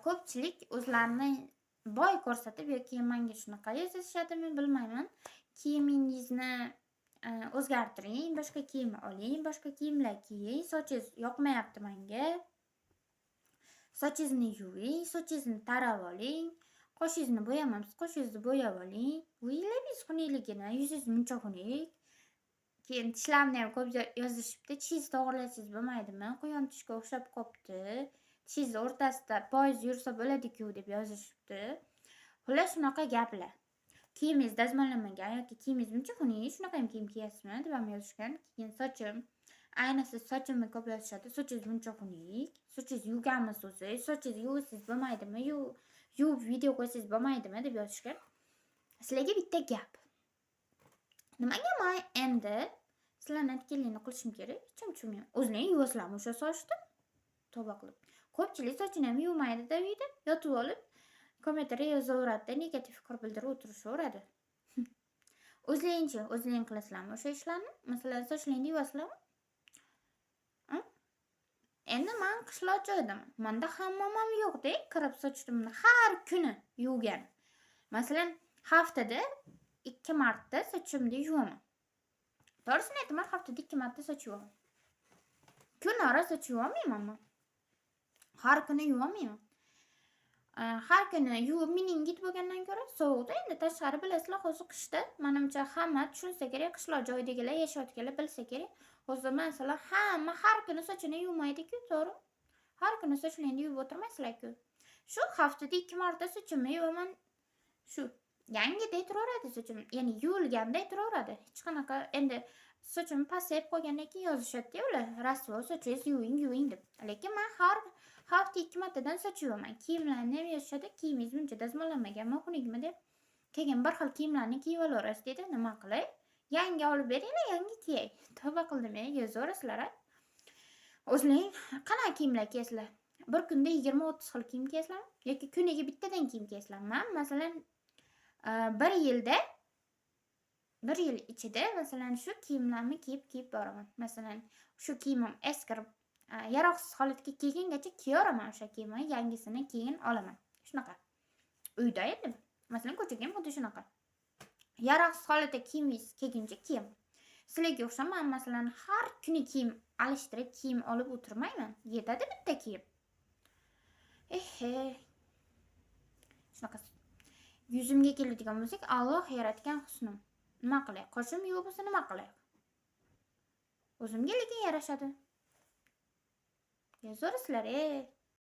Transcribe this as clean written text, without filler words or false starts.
Ko'pchilik o'zlarini boy ko'rsatib yoki menga shunaqa yozishadimi bilmayman. Kiyimingizni o'zgartiring, boshqa kiyim oling, boshqa kiyimlar kiying, sochingiz yoqmayapti menga. Sochingizni yuving, sochingizni tarab oling, qoshingizni bo'yamabsiz, qoshingizni bo'yab oling. Voy, labingiz xunukligini, yuzingiz muncha xunuk. Keyin tishlarni ham ko'p yozishibdi. Tishingizni to'g'rilasangiz bo'lmaydimi? Quyon tishga o'xshab qopti. Tishingiz o'rtasida poyiz yursa bo'ladi-ku deb yozishibdi. Xullas shunaqa gaplar. Kiyimingiz dazmollamagan yoki kiyimingiz muncha xunuk, shunaqa ham kiyim kiyasizmi deb ham yozishgan. Keyin sochim, ayniqsa sochimni ko'p yozishadi. Sochingiz muncha xunuk, sochingiz yuvganmisiz o'zi, sochingizni yuvsangiz bo'lmaydimi? Yuvib video qo'ysangiz bo'lmaydimi deb yozishgan. Sizlarga bitta gap. Nimaga men endi sizlarni aytganlaringni qilishim kerak? Hech ham tushunmayman. O'zlaring yuvasizlarmi o'sha sochni? Tavba qilib. Ko'pchilik sochini ham yuvmaydi-da uyda, yotib olib kommentariyga yozaveradi, negativ fikr bildirib o'tirishaveradi. O'zlaringchi, o'zlaring qilasizlarmi o'sha ishlarni? Masalan, sochlaringni yuvasizlarmi? Endi men qishloq joydaman. Menda hammam yo'q-da, kirib sochimni har kuni yuvgan. Masalan, haftada 2 marta sochimni yuvaman. To'g'risini aytaman, haftada 2 marta soch yuvaman. Kunora soch yuvmayman men. Har kuni yuvmayman. Har kuni yuvib meningit bo'lgandan ko'ra sovuqda endi tashqari bilasizlar, hozir qishda menimcha hamma tushunsa kerak, qishloq joydagilar yashayotganlar bilsa kerak. Hozir masalan hamma har kuni sochini yuvmaydi-ku, to'g'ri? Har kuni sochlaringizni yuvib o'tirmaysizlar-ku. Shu haftada 2 marta sochimni yuvaman. Shu yangiday turaveradi sochim, ya'ni yuvilganday turaveradi. Hech qanaqa endi sochim pasayib qolgandan keyin yozishadi-da ular, rasvo sochingiz yuving deb. Lekin men har hafta 2 martadan soch yuvaman. Kiyimlarni ham yozishadi, kiyimingiz buncha dazmollamaganmi, xunukmi deb. Keyin bir xil kiyimlarni kiyib olaverasiz dedi. Nima qilay? Yangi olib beringlar, yangi kiyay. Tavba qildim, yozaverasizlar-a. O'zlaring qanaqa kiyimlar kiyasizlar? Bir kunda 20-30 xil kiyim kiyasizlarmi? Yoki kuniga bittadan kiyim kiyasizlarmi? Men masalan bir yil ichida masalan shu kiyimlarni kiyib boraman. Masalan, shu kiyimim eskirib, yaroqsiz holatga kelgangacha kiyaveraman o'sha kiyimni, yangisini keyin olaman. Shunaqa. Uyda endi. Masalan, ko'chaga ham xuddi shunaqa. Yaroqsiz holatda kiyimingiz kelguncha kiying. Sizlarga o'xshaman, masalan, har kuni kiyim alishtirib, kiyim olib o'tirmayman. Yetadi bitta kiyim. Shunaqa. Yuzimga keladigan bo'lsak, Alloh yaratgan husnim. Nima qilay? Qoshim yo'q bo'lsa nima qilay? O'zimga lekin yarashadi. Yozaverasizlar,